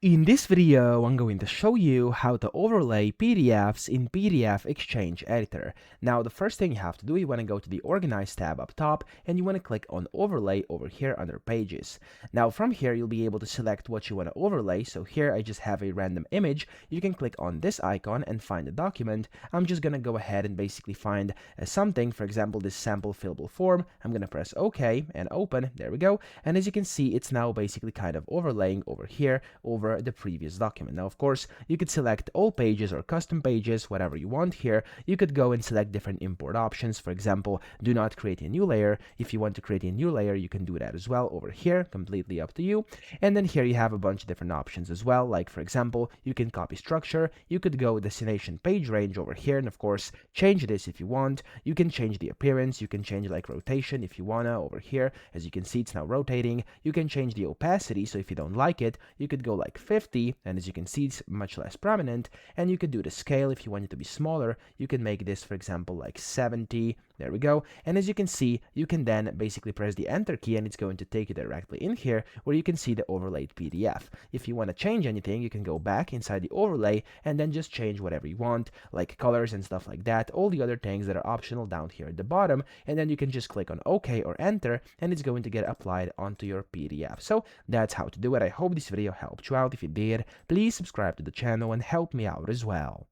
In this video, I'm going to show you how to overlay PDFs in PDF XChange Editor. Now, the first thing you have to do, you want to go to the Organize tab up top, and you want to click on Overlay over here under Pages. Now, from here, you'll be able to select what you want to overlay. So here, I just have a random image. You can click on this icon and find a document. I'm just going to go ahead and basically find something, for example, this sample fillable form. I'm going to press OK and open. There we go. And as you can see, it's now basically kind of overlaying over here over the previous document. Now, of course, you could select all pages or custom pages, whatever you want here. You could go and select different import options. For example, do not create a new layer. If you want to create a new layer, you can do that as well over here, completely up to you. And then here you have a bunch of different options as well. Like, for example, you can copy structure. You could go destination page range over here, and of course, change this if you want. You can change the appearance. You can change like rotation if you wanna over here. As you can see, it's now rotating. You can change the opacity. So if you don't like it, you could go like 50, and as you can see, it's much less prominent. And you could do the scale if you want it to be smaller. You can make this, for example, like 70. There we go. And as you can see, you can then basically press the enter key, and it's going to take you directly in here where you can see the overlaid PDF. If you want to change anything, you can go back inside the overlay and then just change whatever you want, like colors and stuff like that, all the other things that are optional down here at the bottom. And then you can just click on OK or enter, and it's going to get applied onto your PDF. So that's how to do it. I hope this video helped you out. If it did, please subscribe to the channel and help me out as well.